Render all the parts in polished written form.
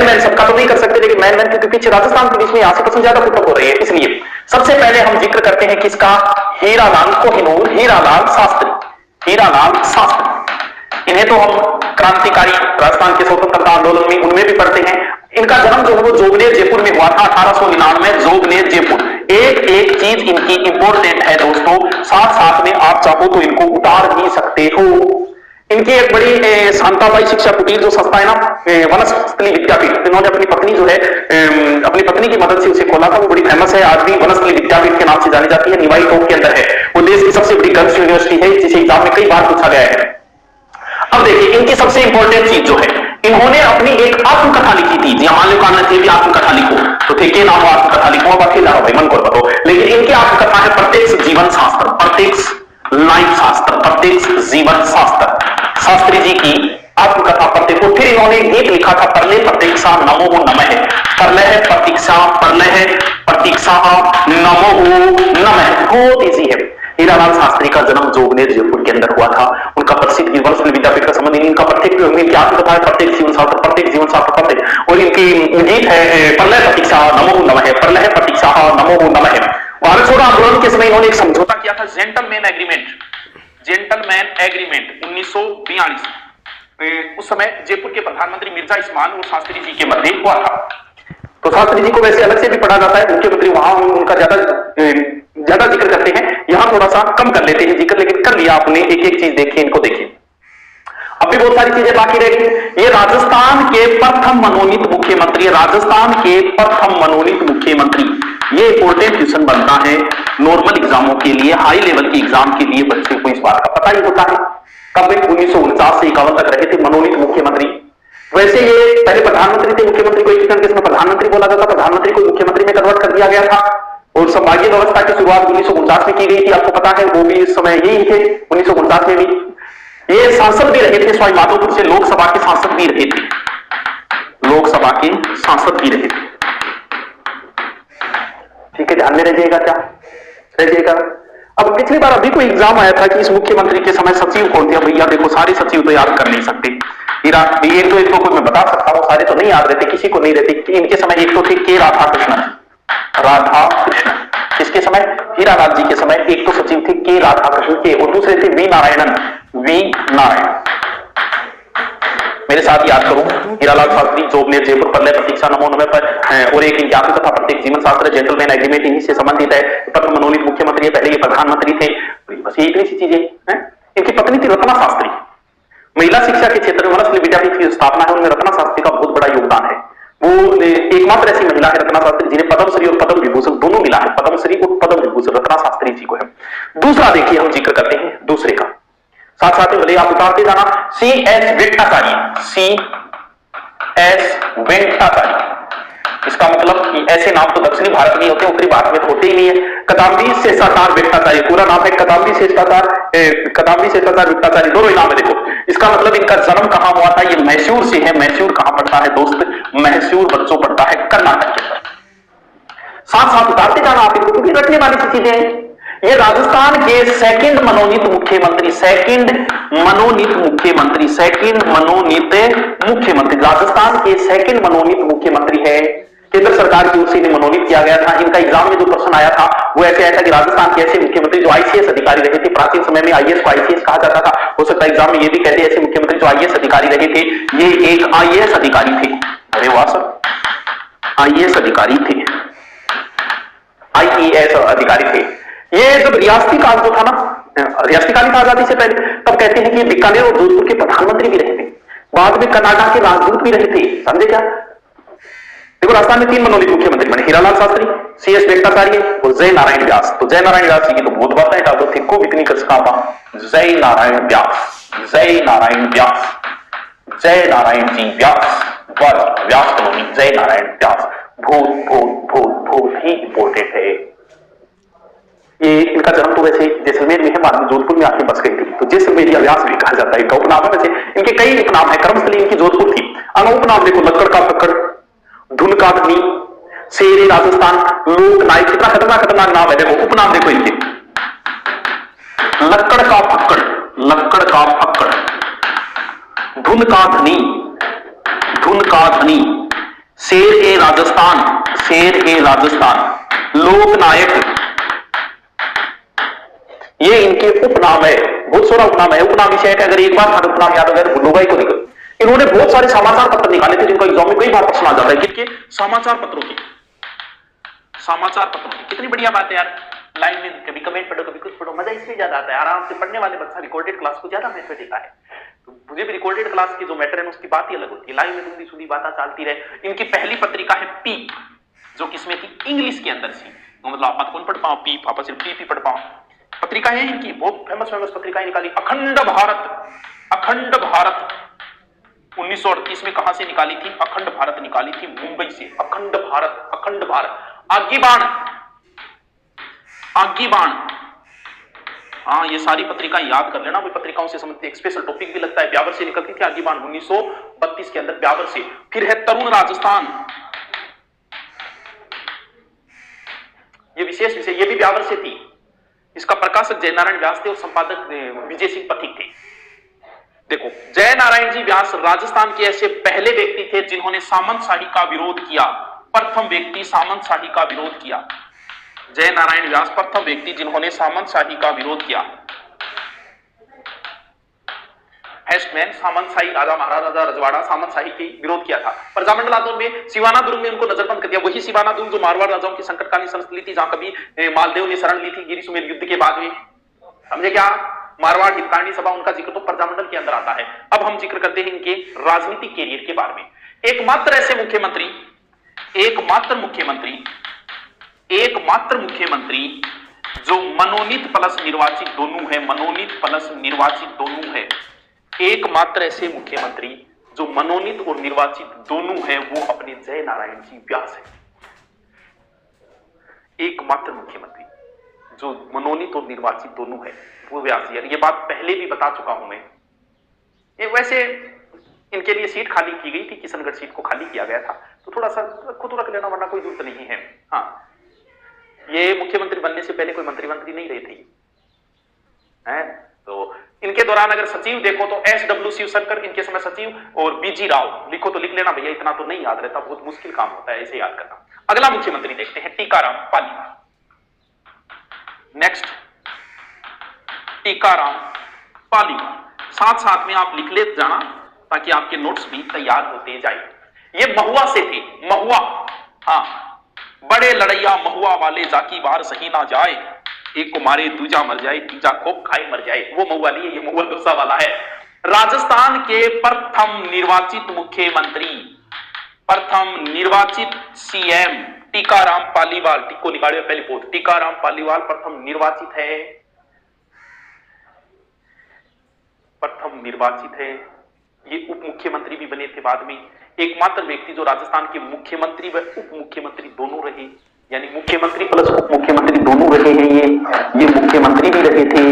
Man सबका तो नहीं कर सकते, लेकिन मैन क्योंकि पीछे राजस्थान के बीच में 80% ज्यादा फुटबॉल हो रही है, इसलिए सबसे पहले हम जिक्र करते हैं किसका, हीरालाल कोहिनूर, हीरालाल शास्त्री, हीरालाल शास्त्री। इन्हें तो हम क्रांतिकारी राजस्थान के स्वतंत्रता आंदोलन में उनमें भी पढ़ते हैं। इनका जन्म जो है वो जोगनेर जयपुर में हुआ था 1899 जोगनेर जयपुर। एक एक चीज इनकी इंपॉर्टेंट है दोस्तों, साथ साथ में आप चाहो तो इनको उतार भी सकते हो। इनकी एक बड़ी शांताबाई शिक्षा कुटीर जो संस्था है ना, वनस्थली विद्यापीठ, इन्होंने अपनी पत्नी जो है अपनी पत्नी की मदद से उसे खोला था, वो बड़ी फेमस है, आज भी वनस्थली विद्यापीठ के नाम से जानी जाती है, निवाई टोक के अंदर है। वो देश की सबसे बड़ी गर्ल्स यूनिवर्सिटी है, जिसे एग्जाम में कई बार पूछा गया है। अब देखिए इनकी सबसे इंपॉर्टेंट चीज जो है, इन्होंने अपनी एक आत्मकथा लिखी थी। जी मान लो कहना थे भी आत्मकथा लिखो, तो ठीक है, नाम आत्मकथा लिखो, बाकी लाओ भाई मन को बताओ, लेकिन इनकी आत्मकथा है प्रत्यक्ष जीवन शास्त्र, प्रत्यक्ष लाइफ शास्त्र, प्रत्यक्ष जीवन शास्त्र। शास्त्री जी की आत्मकथा प्रत्येक। फिर इन्होंने गीत लिखा था, परले प्रतीक्षा नमो नमः, परलय प्रतीक्षा, परलय प्रतीक्षा नमो नमः। बहुत इजी है। हीरालाल शास्त्री का जन्म जोगनेर जयपुर के अंदर हुआ था। उनका प्रसिद्ध वनस्थली विद्यापीठ का संबंध, इनका प्रत्येक कथा है प्रत्येक जीवन शास्त्र, प्रत्येक जीवन शास्त्र प्रत्येक, और इनकी गीत है परलय प्रतीक्षा नमो नमः, परलय प्रतीक्षा नमो नमः। भारत छोड़ो आंदोलन के समय इन्होंने एक समझौता किया था, जेंटलमैन एग्रीमेंट, जेंटलमैन एग्रीमेंट 1942। उस समय जयपुर के प्रधानमंत्री मिर्जा इस्मान और शास्त्री जी के मध्य हुआ था। तो शास्त्री जी को वैसे अलग से भी पढ़ा जाता है, मुख्यमंत्री वहां उनका ज्यादा जिक्र करते हैं, यहां थोड़ा सा कम कर लेते हैं जिक्र, लेकिन कर लिया आपने। एक एक चीज देखिए, इनको देखिए, अब भी बहुत सारी चीजें बाकी रहेगी। ये राजस्थान के प्रथम मनोनीत मुख्यमंत्री, राजस्थान के प्रथम मनोनीत मुख्यमंत्री। ये इंपॉर्टेंट क्वेश्चन बनता है नॉर्मल एग्जामों के लिए, हाई लेवल के एग्जाम के लिए बच्चों को इस बात का पता ही होता है। कब 1949 से 51 तक रहे थे मनोनीत मुख्यमंत्री। वैसे ये पहले प्रधानमंत्री थे, मुख्यमंत्री को एक केस में प्रधानमंत्री बोला जाता, प्रधानमंत्री को मुख्यमंत्री में कन्वर्ट कर दिया गया था, और संभागीय व्यवस्था की शुरुआत 1949 में की गई थी, आपको पता है, वो भी इस समय यही थे 1949 में भी। ये सांसद भी रहे थे, सवाई माधोपुर से लोकसभा के सांसद भी रहे थे, लोकसभा के सांसद भी रहे थे। ठीक है, ध्यान में रह जाएगा, क्या रह जाएगा। अब पिछली बार अभी कोई एग्जाम आया था कि इस मुख्यमंत्री के समय सचिव कौन थे। भैया देखो, सारे सचिव तो याद कर नहीं सकते, एक तो कोई मैं बता सकता हूं, सारे तो नहीं याद रहते, किसी को नहीं रहते। इनके समय एक तो थे के राधा कृष्णन, राधा कृष्ण, किसके समय, हीरालाल जी के समय एक तो सचिव थे के राधा कृष्ण के, और दूसरे थे वी नारायणन, वी नारायण। मेरे साथ याद करूं, हीरालाल शास्त्री, जोगनेर जयपुर, परलय प्रतीक्षा नमो नमः पर, और एक इनकी आत्मकथा प्रत्येक जीवन शास्त्र, जेंटलमैन एग्रीमेंट, इन्हीं से संबंधित है। प्रथम मनोनीत मुख्यमंत्री, पहले ये प्रधानमंत्री थे। बस ये इतनी सी चीजें हैं। इनकी पत्नी थी रत्ना शास्त्री, महिला शिक्षा के क्षेत्र में वनस्थली विद्यापीठ की स्थापना है, उनमें रत्ना शास्त्री का बहुत बड़ा योगदान है। वो एकमात्र ऐसी महिला है रत्ना शास्त्री जिन्हें पद्मश्री और पद्म विभूषण दोनों मिला है, पद्मश्री और पद्म विभूषण रत्ना शास्त्री जी को है। दूसरा देखिए, हम जिक्र करते हैं दूसरे का, साथ साथ में भले आप उतारते जाना, C S Venkatacharya, C S Venkatacharya. इसका मतलब कि ऐसे नाम तो दक्षिणी भारत में होते हैं, उत्तरी भारत में तो होते ही नहीं है। कदम्बी शेषाचार्य वेंकटाचार्य पूरा नाम है, कदम्बी शेषाचार्य वेंकटाचार्य, दोनों ही नाम है। देखो, इसका मतलब इनका जन्म कहां हुआ था, ये मैसूर से है। मैसूर कहां पड़ता है दोस्त, मैसूर बच्चों पड़ता है कर्नाटक के अंदर। साथ साथ उतारते जाना आप इनको, क्योंकि रखने वाली सी चीजें हैं। ये राजस्थान के सेकंड मनोनीत मुख्यमंत्री, सेकंड मनोनीत मुख्यमंत्री, सेकंड मनोनीत मुख्यमंत्री, राजस्थान के सेकंड मनोनीत मुख्यमंत्री है। केंद्र सरकार की ओर से इन्हें मनोनीत किया गया था। इनका एग्जाम में जो प्रश्न आया था वो ऐसे आया था कि राजस्थान के ऐसे मुख्यमंत्री जो आईसीएस अधिकारी रहे थे, प्राचीन समय में आईएएस को आईसीएस कहा जाता था, हो सकता है एग्जाम में ये भी कहते ऐसे मुख्यमंत्री जो आईएएस अधिकारी रहे थे, ये एक आईएएस अधिकारी थे। अरे वाह सर, आईएएस अधिकारी थे, आईएएस अधिकारी थे। ये जब रियासती काल जो था ना, रियासती काल की आजादी से पहले, तब कहते हैं कि बीकानेर और जोधपुर के प्रधानमंत्री भी रहे थे, बाद में कर्नाटक के राजदूत भी रहे थे। समझे क्या? देखो, राजस्थान में 3 मनोनीत मुख्यमंत्री बने, हीरालाल शास्त्री, सी एस वेंकटाचार्य और जय नारायण व्यास। तो जय नारायण व्यास जी की तो बहुत बात है, डालो थे को इतनी कसकापा, जय नारायण व्यास, जय नारायण व्यास, जय नारायण जी व्यास, व्यास कॉलोनी, जय नारायण व्यास। बहुत ही इंपॉर्टेंट है। ये इनका जन्म तो वैसे जैसलमेर में है, बाद में जोधपुर में आके बस गई थी, तो जैसलमेरिया व्यास भी कहा जाता है। इनका उपनाम है, वैसे इनके कई उपनाम है। कर्मस्थली इनकी जोधपुर थी। उपनाम देखो, लक्कड़ का फक्कड़, धुन का धनी, शेरे राजस्थान, लोक नायक, कितना खतरनाक नाम है। देखो उपनाम देखो इनके, लक्कड़ का फक्कड़, लक्कड़ का फक्कड़, धुन का धनी, धुन का धनी, शेर ए राजस्थान, शेर ए राजस्थान, लोकनायक, ये इनके उपनाम है, बहुत सारा उपनाम है। उपनाम विषय है कि अगर एक बार हर उपनाम याद हो गया तो भूलोगा ही को निकल। इन्होंने बहुत सारे समाचार पत्र निकाले थे जिनको एग्जाम में कई बार प्रश्न आ जाता है। किनके? समाचार पत्रों के, समाचार पत्रों की। कितनी बढ़िया बात है यार, लाइन में कभी कमेंट पढ़ो कभी कुछ पढ़ो, मजा इसलिए ज्यादा आता है। आराम से पढ़ने वाले बच्चा रिकॉर्डेड क्लास को ज्यादा महत्व देता है। तो मुझे भी रिकॉर्डेड क्लास की जो मैटर है उसकी बात ही अलग होती है। लाइन में दूसरी सुधी बातें चलती रहे। इनकी पहली पत्रिका है पी, जो किसमें थी? इंग्लिश के अंदर थी। मतलब आप कौन पढ़ पाओ? पी, पापा सिर्फ पी पढ़ पाओ। पत्रिका है इनकी, बहुत फेमस पत्रिकाएं निकाली। अखंड भारत, अखंड भारत 1938 में कहां से निकाली थी? अखंड भारत निकाली थी मुंबई से। अखंड भारत, अखंड भारत। आगी बाण, आगी बाण, हाँ ये सारी पत्रिकाएं याद कर लेना। पत्रिकाओं से संबंधित एक स्पेशल टॉपिक भी लगता है। ब्यावर से निकलती थी आगी बाण 1932 के अंदर, ब्यावर से। फिर है तरुण राजस्थान, ये विशेष विषय, ये भी ब्यावर से थी। इसका प्रकाशक जयनारायण व्यास थे और संपादक विजय सिंह पथिक थे। देखो, जयनारायण जी व्यास राजस्थान के ऐसे पहले व्यक्ति थे जिन्होंने सामंतशाही का विरोध किया। प्रथम व्यक्ति सामंतशाही का विरोध किया। जयनारायण व्यास प्रथम व्यक्ति जिन्होंने सामंतशाही का विरोध किया। हेस्टमैन सामंतशाही, राजा महाराजा रजवाड़ा सामंतशाही के विरोध किया था। प्रजामंडल आंदोलन में सिवानादुर्ग में उनको नजरबंद कर दिया। वही सिवानादुर्ग जो मारवाड़ राजाओं की संकटकालीन संस्था ली थी, जहां कभी मालदेव ने शरण ली थी गिरी सुमेर युद्ध के बाद में। समझे क्या? मारवाड़ हितकारिणी सभा, उनका जिक्र तो प्रजामंडल के अंदर आता है। अब हम जिक्र करते हैं इनके राजनीतिक कैरियर के बारे में। एकमात्र ऐसे मुख्यमंत्री, एकमात्र मुख्यमंत्री, एकमात्र मुख्यमंत्री जो मनोनीत प्लस निर्वाचित दोनों है, मनोनीत प्लस निर्वाचित दोनों है। एकमात्र ऐसे मुख्यमंत्री जो मनोनीत और निर्वाचित दोनों है, वो अपने जयनारायण जी व्यास है। एकमात्र मुख्यमंत्री जो मनोनीत और निर्वाचित दोनों है वो व्यास जी। ये बात पहले भी बता चुका हूं मैं। ये वैसे इनके लिए सीट खाली की गई थी, किशनगढ़ सीट को खाली किया गया था, तो थोड़ा सा खुद रख लेना, वरना कोई जरूरत नहीं है। हाँ, ये मुख्यमंत्री बनने से पहले कोई मंत्री नहीं रहे थे हैं? तो इनके दौरान अगर सचिव देखो तो SW शिवशंकर इनके समय सचिव, और BG राव लिखो तो लिख लेना भैया, इतना तो नहीं याद रहता, बहुत मुश्किल काम होता है ऐसे याद करना। अगला मुख्यमंत्री देखते हैं, टीकाराम पालीवाल। नेक्स्ट, टीकाराम पालीवाल। साथ साथ में आप लिख ले जाना ताकि आपके नोट्स भी तैयार होते जाए। ये महुआ से थे, महुआ। हाँ, बड़े लड़ैया महुआ वाले जाकी बार सही ना जाए, एक को मारे दूजा मर जाए, तीजा खोप खाए मर जाए, वो महुआ नहीं है, ये महुआ दूसरा वाला है। राजस्थान के प्रथम निर्वाचित मुख्यमंत्री, प्रथम निर्वाचित CM टीकाराम पालीवाल। टिक्को निकाले पहले पोट, टीकाराम पालीवाल प्रथम निर्वाचित है, प्रथम निर्वाचित है। ये उप मुख्यमंत्री भी बने थे बाद में। एकमात्र व्यक्ति जो राजस्थान के मुख्यमंत्री व उप मुख्यमंत्री दोनों रहे, यानी मुख्यमंत्री प्लस उप मुख्यमंत्री दोनों रहे हैं। ये मुख्यमंत्री भी रहे थे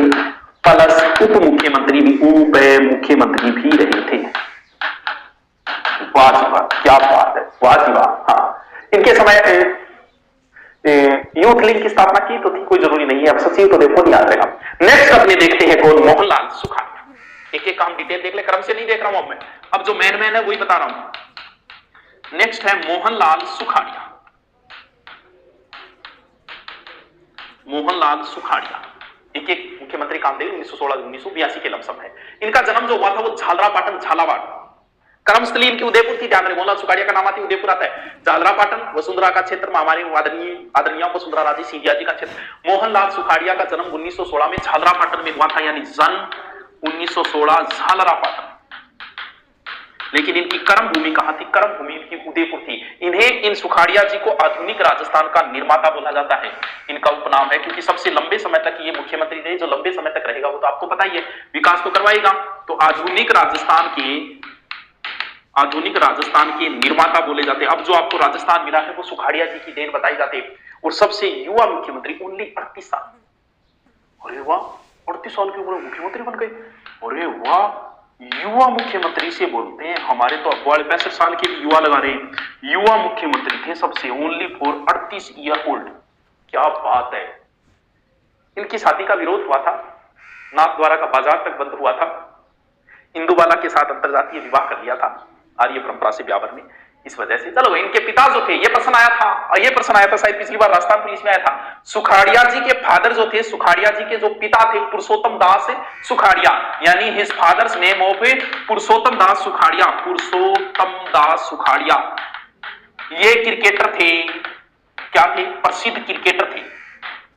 प्लस उप मुख्यमंत्री भी, उप मुख्यमंत्री भी रहे थे। वाह जी वाह, क्या बात है, वाह जी वाह। हाँ, इनके समय यूथ लीग की स्थापना की तो थी, कोई जरूरी नहीं है, अब सचिव तो देखो याद रहेगा। नेक्स्ट अपने देखते हैं कौन? मोहनलाल सुखाड़िया। एक एक काम डिटेल देख ले, क्रम से नहीं देख रहा हूं अब मैं, अब जो मैन है वही बता रहा हूं। नेक्स्ट है मोहनलाल सुखाड़िया। मोहनलाल सुखाड़िया एक एक मुख्यमंत्री कामदेव 1916-1982 के लमसम है। इनका जन्म जो हुआ था वो झालरापाटन, झालावाड़, कर्मस्थली इनकी उदयपुर थी। ध्यान रहे, मोहनलाल सुखाड़िया का नाम आती है उदयपुर आता है। झालरापाटन वसुंधरा का क्षेत्र में, हमारे आदरणीय वसुंधरा राजे सिंधिया जी का क्षेत्र। मोहनलाल सुखाड़िया का जन्म 1916 में झालरापाटन में हुआ था, यानी जन्म 1916 झालरापाटन। लेकिन इनकी कर्म भूमि कहां थी? कर्म भूमि इनकी उदयपुर थी। इन सुखाड़िया जी को आधुनिक राजस्थान का निर्माता बोला जाता है, इनका उपनाम है, क्योंकि सबसे लंबे समय तक ये मुख्यमंत्री रहे। जो लंबे समय तक रहेगा वो तो आपको पता ही है, विकास तो करवाएगा। तो आधुनिक राजस्थान के निर्माता बोले जाते हैं। अब जो आपको राजस्थान मिला है वो सुखाड़िया जी की देन बताई जाती है। और सबसे युवा मुख्यमंत्री, ओनली 38 साल। अरे वाह, 38 साल की उम्र में मुख्यमंत्री बन गए। अरे वाह, युवा मुख्यमंत्री से बोलते हैं। हमारे तो 65 साल के भी युवा लगा रहे हैं। युवा मुख्यमंत्री थे सबसे, ओनली फॉर 38 ईयर ओल्ड। क्या बात है। इनकी शादी का विरोध हुआ था, नाथद्वारा का बाजार तक बंद हुआ था। इंदुबाला के साथ अंतरजातीय विवाह कर लिया था आर्य परंपरा से ब्यावर में। इस वजह से। चलो इनके पिता जो थे, ये प्रश्न आया था, और ये प्रश्न आया था शायद पिछली बार राजस्थान पुलिस में आया था। सुखाड़िया जी के फादर जो थे, सुखाड़िया जी के जो पिता थे पुरुषोत्तम दास सुखाड़िया, यानी हिज फादर्स नेम ऑफ पुरुषोत्तम दास सुखाड़िया, पुरुषोत्तम दास सुखाड़िया। ये क्रिकेटर थे, क्या थे? प्रसिद्ध क्रिकेटर थे।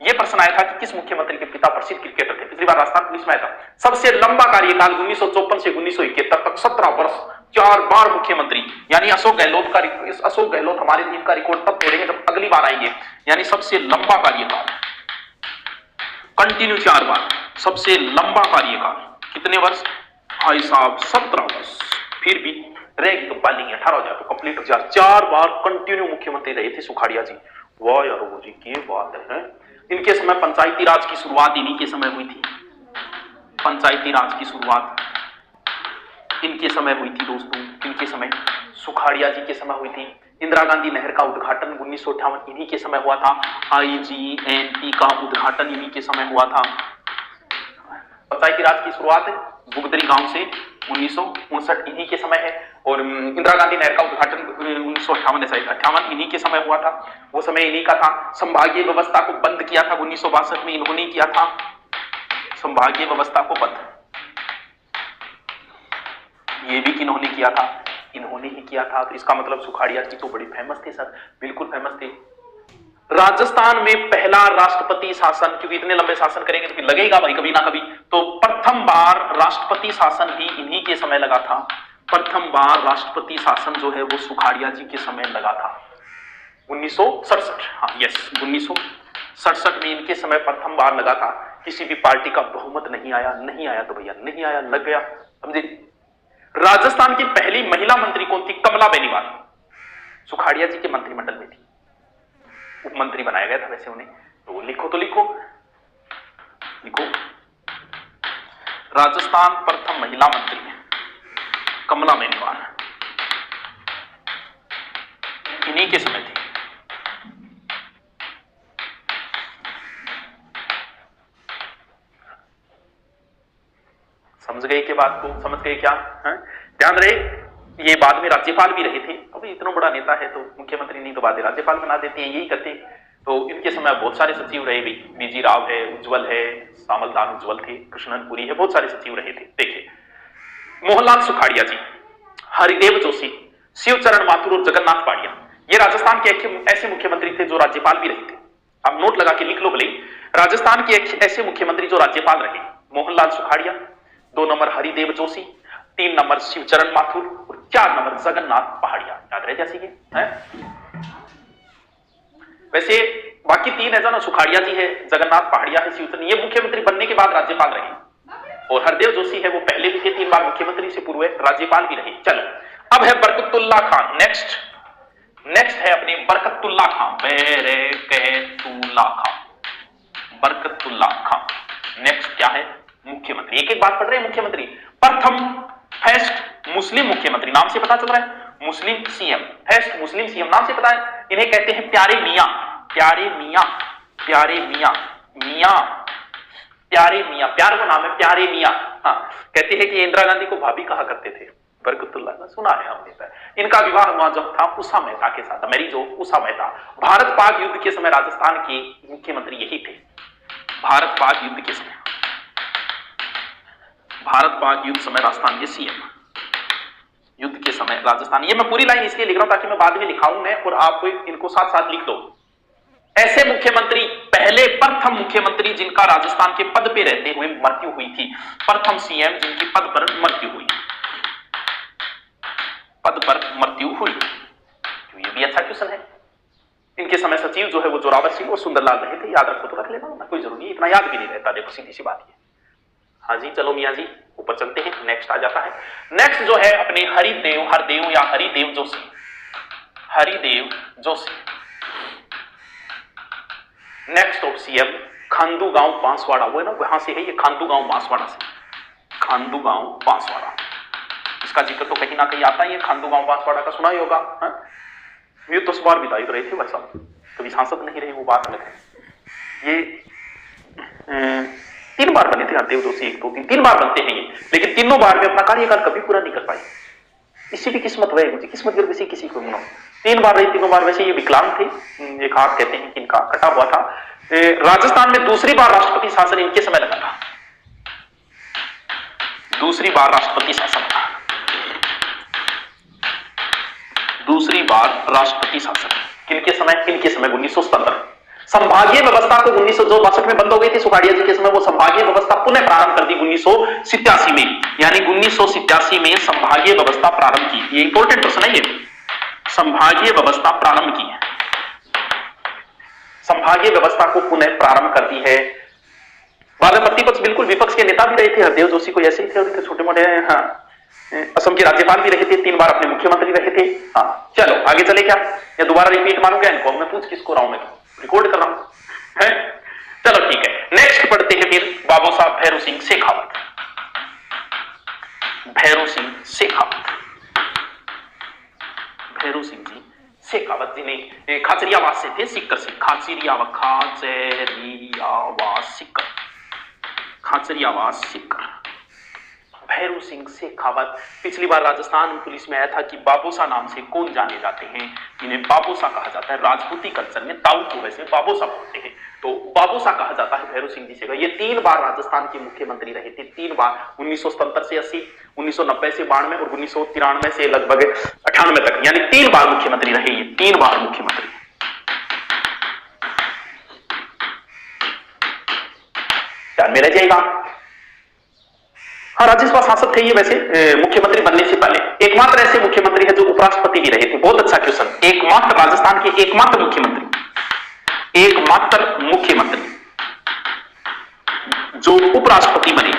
ये प्रश्न आया था कि किस मुख्यमंत्री के पिता प्रसिद्ध क्रिकेटर थे, पिछली बार राजस्थान पुलिस में आया था। सबसे लंबा कार्यकाल 1954 से 1971 तक 17 वर्ष, 4 बार मुख्यमंत्री, यानी अशोक गहलोत हमारे टीम का रिकॉर्ड तब तोड़ेंगे जब अगली बार आएंगे, यानी सबसे लंबा कार्यकाल, कंटिन्यू 4 बार, सबसे लंबा कार्यकाल कितने वर्ष? भाई साहब 17 वर्ष। फिर भी रहेगी तो पालेंगे 18 हो जाए तो कंप्लीट हो जाए। 4 बार कंटिन्यू मुख्यमंत्री रहे थे सुखाड़िया जी। वाह यार वो जी क्या बात है। इनके समय पंचायती राज की शुरुआत इन्हीं के समय हुई थी। पंचायती राज की शुरुआत इनके समय हुई थी दोस्तों। इनके समय, सुखाड़िया जी के समय हुई थी। इंदिरा गांधी नहर का उद्घाटन 1958 इन्हीं के समय हुआ था। IGNP का उद्घाटन इन्हीं के समय हुआ था। पंचायती राज की शुरुआत बुगदरी गांव से 1959 इन्हीं के समय है, और इंदिरा गांधी नहर का उद्घाटन 1958 इन्हीं के समय हुआ था। वो समय इन्हीं का था। संभागीय व्यवस्था को बंद किया था 1962 में इन्होंने किया था। संभागीय व्यवस्था को बंद ये भी किन्होंने किया था? इन्होंने ही किया था। तो इसका मतलब सुखाड़िया जी तो बड़ी फेमस थे सर, बिल्कुल फेमस थे। राजस्थान में पहला राष्ट्रपति शासन, क्योंकि इतने लंबे शासन करेंगे तो लगेगा भाई कभी ना कभी, तो प्रथम बार राष्ट्रपति शासन भी इन्हीं के समय लगा था। प्रथम बार राष्ट्रपति शासन जो है वो सुखाड़िया जी के समय लगा था 1967। हाँ यस, 1967 में इनके समय प्रथम बार लगा था। किसी भी पार्टी का बहुमत नहीं आया तो भैया नहीं आया, लग गया, समझे। राजस्थान की पहली महिला मंत्री कौन थी? कमला बेनीवाल, सुखाड़िया जी के मंत्रिमंडल में थी। उप मंत्री बनाया गया था वैसे उन्हें, तो लिखो राजस्थान प्रथम महिला मंत्री कमला बेनीवाल, इन्हीं के समय थी। समझ गए के बात को? समझ गए क्या? ध्यान रहे, ये बाद में राज्यपाल भी रहे थे। अभी इतना बड़ा नेता है तो मुख्यमंत्री नहीं तो बाद में राज्यपाल बना देते हैं, यही करते। तो इनके समय बहुत सारे सचिव रहे भी, बीजी राव है, उज्जवल है, सामलदान उज्जवल थे, कृष्णनपुरी है, बहुत सारे सचिव रहे थे। देखिए मोहनलाल सुखाड़िया जी, हरिदेव जोशी, शिवचरण माथुर और जगन्नाथ पाड़िया, ये राजस्थान के ऐसे मुख्यमंत्री थे जो राज्यपाल भी रहे थे। अब नोट लगा के लिख लो भले, राजस्थान के ऐसे मुख्यमंत्री जो राज्यपाल रहे, मोहनलाल सुखाड़िया, 2 नंबर हरिदेव जोशी, 3 नंबर शिवचरण माथुर और 4 नंबर जगन्नाथ पहाड़िया। याद रहे जैसे ये है। वैसे बाकी 3 है ना, सुखाड़िया जी है, जगन्नाथ पहाड़िया है, शिवचरण, ये मुख्यमंत्री बनने के बाद राज्यपाल रहे, और हरदेव जोशी है वो पहले भी थे, 3 बार मुख्यमंत्री से पूर्व राज्यपाल भी रहे। चलो अब है बरकतुल्ला खान। नेक्स्ट है अपने बरकतुल्ला खान, बरकतुल्ला खान, बरकतुल्ला खान। नेक्स्ट क्या है? मुख्यमंत्री। एक एक बात पढ़ रहे हैं। मुख्यमंत्री, प्रथम फर्स्ट मुस्लिम मुख्यमंत्री, नाम से पता चल रहा है, मुस्लिम सीएम, फर्स्ट मुस्लिम सीएम, नाम से पता है। इन्हें कहते हैं प्यारे मियां, प्यारे मियां, प्यारे मियां, मियां, प्यारे मियां, प्यार का नाम है प्यारे मियां। हाँ, कहते हैं कि इंदिरा गांधी को भाभी कहा करते थे बरकतुल्ला का, सुना है हमने। इनका विवाह हुआ जब था उषा मेहता के साथ, मेरी जो उषा मेहता। भारत पाक युद्ध के समय राजस्थान के मुख्यमंत्री यही थे। भारत पाक युद्ध के समय, भारत पाक युद्ध समय राजस्थान के सीएम, युद्ध के समय राजस्थान। ये मैं पूरी लाइन इसलिए लिख रहा हूं ताकि मैं बाद में लिखाऊं मैं, और आप इनको साथ साथ लिख दो। ऐसे मुख्यमंत्री, पहले प्रथम मुख्यमंत्री जिनका राजस्थान के पद पे रहते हुए मृत्यु हुई थी, प्रथम सीएम जिनकी पद पर मृत्यु हुई, पद पर मृत्यु हुई। तो ये भी अच्छा क्वेश्चन है। इनके समय सचिव जो है वो जोरावर सिंह और सुंदरलाल रहे थे। याद रखो तो रख लेना, कोई जरूरी इतना याद भी नहीं रहता। देखो सीधी सी बात है। हाँ जी, चलो मियां जी ऊपर चलते हैं। नेक्स्ट आ जाता है। नेक्स्ट जो है अपने हरदेव या Haridev Joshi, Haridev Joshi. Next of CM Khandu गांव बांसवाड़ा, वो है ना वहां से है ये, खांडू गांव बांसवाड़ा से, खांडू गांव बांसवाड़ा। इसका जिक्र तो कहीं ना कहीं आता है, ये खांडू गांव बांसवाड़ा का सुना ही होगा। ये 10 बार विधायक रहे थे वैसा, कभी सांसद नहीं रहे, वो बात अलग है। ये 3 बार बने थे हरदेव जोशी, 1 2 3 बार बनते हैं ये, लेकिन तीनों बार में अपना कार्यकाल कभी पूरा नहीं कर पाए। इससे भी किस्मत हुए मुझे, किस्मत गिर किसी किसी को मिलो। 3 बार रही, तीनों बार वैसे ये विकलांग थे, एक हाथ कहते हैं कि इनका कटा हुआ था। राजस्थान में दूसरी बार राष्ट्रपति शासन इनके समय लगा था, दूसरी बार राष्ट्रपति शासन था, दूसरी बार राष्ट्रपति शासन किनके समय? किनके समय? 1977। संभागीय व्यवस्था को 1962 में बंद हो गई थी सुखाड़िया जी के समय, वो संभागीय व्यवस्था पुनः प्रारंभ कर दी 1987 में, यानी 1987 में संभागीय व्यवस्था प्रारंभ की। ये इंपॉर्टेंट प्रश्न है, ये संभागीय व्यवस्था प्रारंभ की है, संभागीय व्यवस्था को पुनः प्रारंभ कर दी है। बाद में प्रतिपक्ष बिल्कुल विपक्ष के नेता भी रहे थे, हरदेव जोशी को ऐसे ही थे, छोटे मोटे, हाँ, असम के राज्यपाल भी रहे थे, 3 बार अपने मुख्यमंत्री रहे थे। हाँ, चलो आगे चले क्या, या दोबारा रिपीट मानो क्या इनको? मैं पूछ किसको रहा हूं, मैं रिकॉर्ड कर रहा हूं है। चलो ठीक है, नेक्स्ट पढ़ते हैं फिर बाबू साहब भैरू सिंह शेखावत। भैरू सिंह शेखावत, भैरू सिंह जी शेखावत जी ने खाचरियावास से थे, सिक्कर से, खाचरियावास, सिक्कर, खाचरियावास सिक्कर। भैरू सिंह शेखावत पिछली बार राजस्थान पुलिस में आया था कि बाबूसा नाम से कौन जाने जाते हैं, इन्हें बाबूसा कहा जाता है। राजपूती कल्चर में ताऊ को वैसे बाबूसा बोलते हैं, तो बाबूसा कहा जाता है भैरू सिंह जी से। ये 3 बार राजस्थान के मुख्यमंत्री रहे थे, 3 बार, 1977 से 80, 1990 से 92 और 1993 से लगभग 98 तक, यानी 3 बार मुख्यमंत्री रहे ये, 3 बार मुख्यमंत्री। ध्यान में रह जाएगा। हाँ, राज्यसभा सांसद थे ये वैसे मुख्यमंत्री बनने से पहले। एकमात्र ऐसे मुख्यमंत्री है जो उपराष्ट्रपति भी रहे थे। बहुत अच्छा क्वेश्चन। एकमात्र राजस्थान के एकमात्र मुख्यमंत्री, एकमात्र मुख्यमंत्री जो उपराष्ट्रपति बने,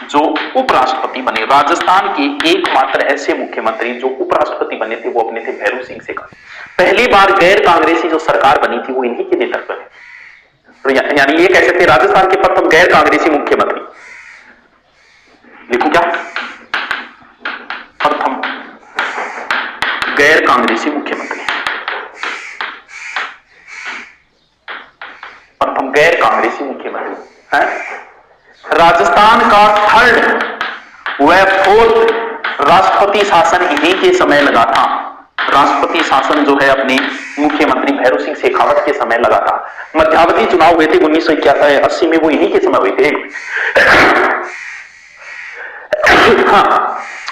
जो उपराष्ट्रपति बने, राजस्थान के एकमात्र ऐसे मुख्यमंत्री जो उपराष्ट्रपति बने थे वो अपने थे भैरू सिंह शेखावत। पहली बार गैर कांग्रेसी जो सरकार बनी थी वो इन्हीं के नेतृत्व में, तो यानी ये कह सकते हैं राजस्थान के प्रथम गैर कांग्रेसी मुख्यमंत्री। लिखूं क्या? प्रथम गैर कांग्रेसी मुख्यमंत्री, प्रथम गैर कांग्रेसी मुख्यमंत्री है। राजस्थान का 3rd व 4th राष्ट्रपति शासन इन्हीं के समय लगा था। राष्ट्रपति शासन जो है अपने मुख्यमंत्री भैरू सिंह शेखावत के समय लगा था। मध्यावधि चुनाव हुए थे 1981 में, वो इन्हीं के समय हुए थे। हाँ,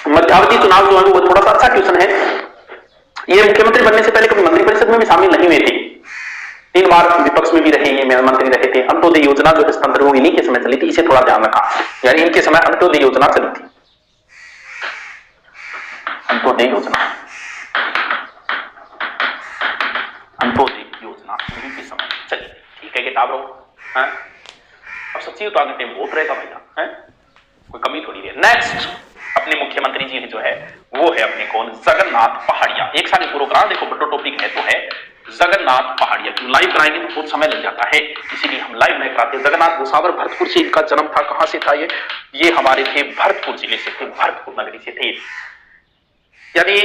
मध्यावधि चुनाव जो है वो थोड़ा सा अच्छा क्वेश्चन है। ये मुख्यमंत्री बनने से पहले कभी मंत्रि परिषद में भी शामिल नहीं हुए थे, 3 बार विपक्ष में भी रहे, ये मंत्री रहे थे। अंत्योदय योजना जो हस्तांतर वो इन्हीं के समय चली थी, इसे थोड़ा ध्यान रखा, यानी इनके समय अंत्योदय योजना चली थी, अंत्योदय योजना, अंत्योदय योजना इन्हीं के समय चली। ठीक है, किताब रहो है। अब सच्ची तो आगे टाइम बहुत रहेगा भैया, है कोई कमी थोड़ी है। नेक्स्ट अपने मुख्यमंत्री जी जो है वो है अपने कौन? जगन्नाथ पहाड़िया। एक साथ पूरा करा, देखो बड़ो टॉपिक है तो है जगन्नाथ पहाड़िया। क्यों लाइव कराएंगे तो बहुत समय लग जाता है, इसीलिए हम लाइव नहीं कराते। जगन्नाथ गोसावर भरतपुर से इनका जन्म था। कहां से था ये हमारे थे भरतपुर जिले से थे, भरतपुर नगरी से थे। यानी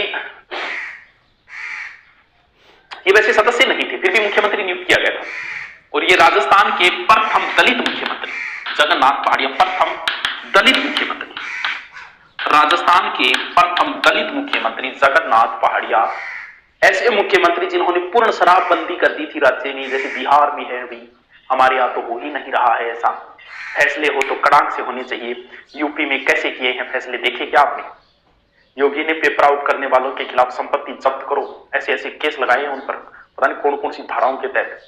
ये वैसे सदस्य नहीं थे, फिर भी मुख्यमंत्री नियुक्त किया गया था। और ये राजस्थान के प्रथम दलित मुख्यमंत्री जगन्नाथ पहाड़िया, प्रथम दलित मुख्यमंत्री, राजस्थान के प्रथम दलित मुख्यमंत्री जगन्नाथ पहाड़िया। ऐसे मुख्यमंत्री जिन्होंने पूर्ण शराबबंदी कर दी थी राज्य में, जैसे बिहार में है अभी, हमारे यहां तो हो ही नहीं रहा है ऐसा। फैसले हो तो कड़ाक से होने चाहिए। यूपी में कैसे किए हैं फैसले, देखे क्या आपने? योगी ने पेपर आउट करने वालों के खिलाफ संपत्ति जब्त करो, ऐसे ऐसे केस लगाए उन पर, पता नहीं कौन कौन सी धाराओं के तहत।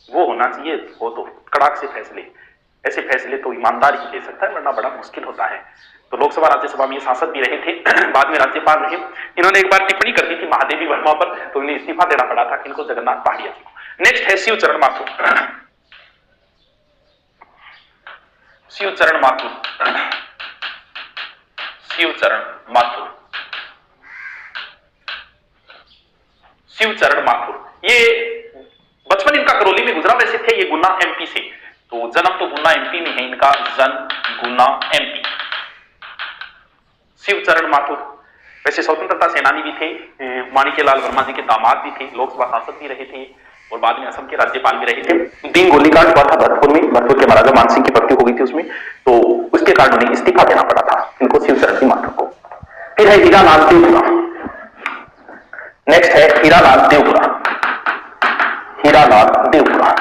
वो होना चाहिए, हो तो कड़ाक से फैसले। ऐसे फैसले तो ईमानदार ही ले सकता है, वरना बड़ा मुश्किल होता है। तो लोकसभा राज्यसभा में सांसद भी रहे थे, बाद में राज्यपाल रहे। इन्होंने एक बार टिप्पणी कर दी थी महादेवी वर्मा पर, तो इन्हें इस्तीफा देना पड़ा था इनको, जगन्नाथ पहाड़िया जी को। नेक्स्ट है शिवचरण माथुर। शिवचरण माथुर, शिवचरण माथुर, शिवचरण माथुर। ये बचपन इनका करौली में गुजरा, वैसे थे ये गुना एमपी से, तो जन्म तो गुना एमपी में है इनका, जन्म गुना एमपी। शिवचरण माथुर वैसे स्वतंत्रता सेनानी भी थे, माणिक्यलाल वर्मा जी के दामाद भी थे, लोकसभा सांसद भी रहे थे और बाद में असम के राज्यपाल भी रहे थे। 3 गोलीकांड हुआ था भरतपुर में, भरतपुर के महाराजा मान सिंह की मृत्यु हो गई थी उसमें, तो उसके कारण उन्हें इस्तीफा देना पड़ा था इनको, शिवचरण माथुर को। फिर है हीरालाल देवपुरा, नेक्स्ट है हीरालाल देवपुरा, हीरालाल देवपुरा।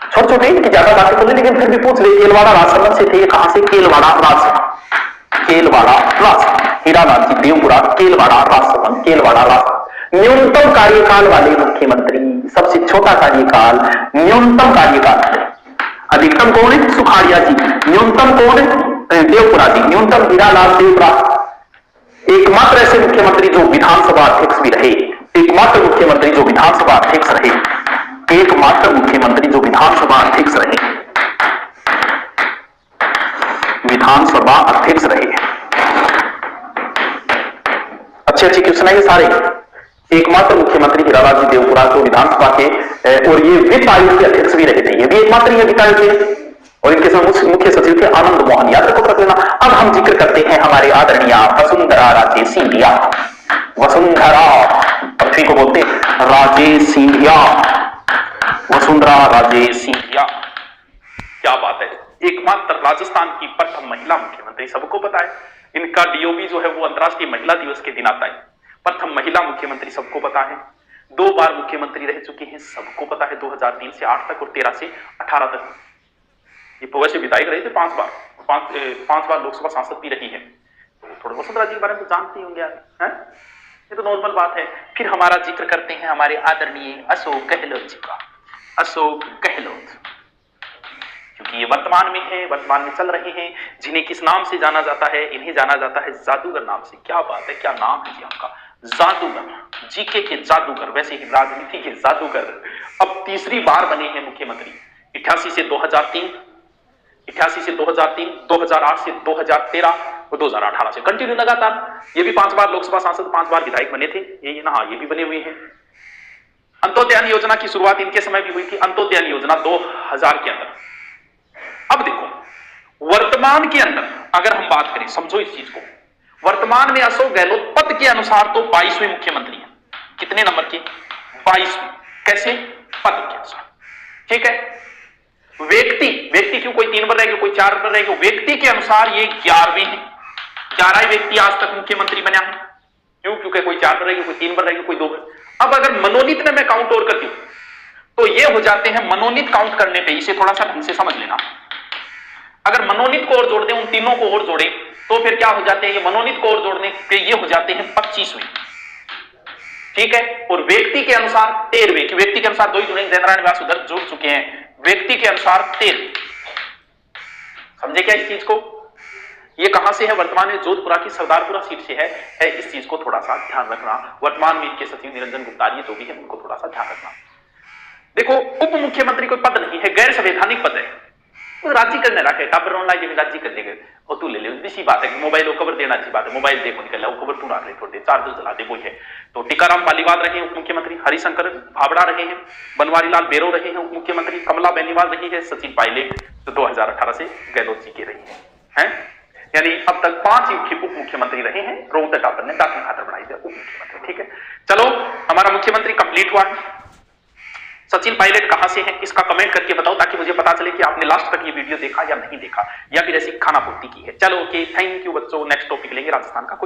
छोटे छोटे इनकी ज्यादा बातें बोले लेकिन फिर भी पूछ ले, केलवाड़ा राजसमंद से थे, ये कहां से? केलवाड़ा राजसमंद, केलवाड़ा राजसमंद, हीरालाल जी देवपुरा, केलवाड़ा राजसमंद, केलवाड़ा राजसमंद। न्यूनतम कार्यकाल वाले मुख्यमंत्री, सबसे छोटा कार्यकाल, न्यूनतम कार्यकाल, अधिकतम कौन है? सुखाड़िया जी, न्यूनतम कौन है? देवपुरा जी, न्यूनतम हीरालाल देवपुरा। एकमात्र ऐसे मुख्यमंत्री जो विधानसभा अध्यक्ष भी रहे, एकमात्र मुख्यमंत्री जो विधानसभा अध्यक्ष रहे, एकमात्र मुख्यमंत्री जो विधानसभा अध्यक्ष रहे, विधानसभा अध्यक्ष रहे। अच्छे अच्छे क्वेश्चन है सारे। एकमात्र मुख्यमंत्री हीरालाल जी देवपुरा को विधानसभा के, और ये वित्त आयोग के अध्यक्ष भी रहे थे, ये भी एकमात्र ही वित्त आयोग के, और इनके समय मुख्य सचिव थे आनंद मोहन, याद रखो रख लेना। अब हम जिक्र करते हैं हमारे आदरणीय वसुंधरा राजे सिंधिया, वसुंधरा, पृथ्वी को बोलते राजे सिंधिया, वसुंधरा राजे सिंधिया। क्या बात है, एकमात्र राजस्थान की प्रथम महिला मुख्यमंत्री, सबको पता है। इनका डीओबी जो है वो अंतर्राष्ट्रीय महिला दिवस के दिन आता है। प्रथम महिला मुख्यमंत्री, सबको पता है। 2 बार मुख्यमंत्री रह चुके हैं, सबको पता है, 2003 से 8 तक और 13 से 18 तक। ये वैसे विधायक रहे थे 5 बार, 5 बार लोकसभा सांसद भी रही है। तो थोड़ा वसुंधरा जी के बारे में तो जानते ही होंगे यार, हैं? ये तो नॉर्मल बात है। फिर हमारा जिक्र करते हैं हमारे आदरणीय अशोक गहलोत जी का, अशोक गहलोत, क्योंकि ये वर्तमान में है, वर्तमान में चल रहे हैं। जिन्हें किस नाम से जाना जाता है? इन्हें जाना जाता है जादूगर नाम से। क्या बात है, क्या नाम है जी आपका, जादूगर, जीके के जादूगर, वैसे ही राजनीति के जादूगर। अब तीसरी बार बने हैं मुख्यमंत्री, 88 से 2003, 88 से 2003, 2008 से 2013 और 2018 से कंटिन्यू लगातार। ये भी 5 बार लोकसभा सांसद, 5 बार विधायक बने थे। ये ना, ये भी बने हुए हैं। अंत्योदय योजना की शुरुआत इनके समय भी हुई थी, अंत्योदय योजना 2000 के अंदर। अब देखो वर्तमान के अंदर अगर हम बात करें, समझो इस चीज को, वर्तमान में अशोक गहलोत पद के अनुसार तो 22वें मुख्यमंत्री हैं। कितने नंबर के? 22वें। कैसे? पद के अनुसार, ठीक है। व्यक्ति क्यों, कोई 3 पर रह गया, कोई 4 पर रह गया, व्यक्ति के अनुसार ये 11वें हैं। 11 व्यक्ति आज तक मुख्यमंत्री बना है। क्यों? क्योंकि कोई 4 पर रह गया, कोई 3 पर रह गया, कोई 2 पर। अब अगर मनोनीत में मैं काउंट और करती हूं तो ये हो जाते हैं, मनोनीत काउंट करने पे, इसे थोड़ा सा ढंग से समझ लेना। अगर मनोनीत को और जोड़ दें, उन तीनों को और जोड़े तो फिर क्या हो जाते हैं? ये मनोनीत को और जोड़ने पे ये हो जाते हैं 25वें, ठीक है। और व्यक्ति के अनुसार 13वें, व्यक्ति के अनुसार 2 ही जुड़ेंगे, जयनारायण व्यास उधर जुड़ चुके हैं। व्यक्ति के अनुसार 13, समझे क्या इस चीज को? ये कहां से है? वर्तमान में जोधपुरा की सरदारपुरा सीट से है। इस चीज को थोड़ा सा ध्यान रखना। वर्तमान में इनके सचिव निरंजन गुप्ता जी जो भी है, उनको थोड़ा सा ध्यान रखना। देखो, उप मुख्यमंत्री कोई पद नहीं है, गैर संवैधानिक पद है। तो राज्य करने रखे टापर ऑनलाइन जमीन राज्य कर देंगे, और तू ले ले, इसी बात है। मोबाइल को कवर देना अच्छी बात है, मोबाइल देखो निकल जाओ, कवर तू रख ले, थोड़ी देर चार्जर चला दे, वही है। तो टीकाराम पालीवाल रहे उप मुख्यमंत्री, हरिशंकर भाबड़ा रहे हैं, बनवारी लाल बेरो रहे हैं उप मुख्यमंत्री, कमला बेनीवाल रही है, सचिन पायलट जो 2018 से गहलोत जी के रही है। यानी अब तक 5 उप मुख्यमंत्री रहे हैं। रोहतक टापर ने दाखिल खातर बनाई है उप मुख्यमंत्री, ठीक है। चलो, हमारा मुख्यमंत्री कंप्लीट हुआ। सचिन पायलट कहां से है इसका कमेंट करके बताओ, ताकि मुझे पता चले कि आपने लास्ट तक ये वीडियो देखा या नहीं देखा, या फिर ऐसी खाना पूर्ति की है। चलो ओके, थैंक यू बच्चों। नेक्स्ट टॉपिक लेंगे राजस्थान का कोई।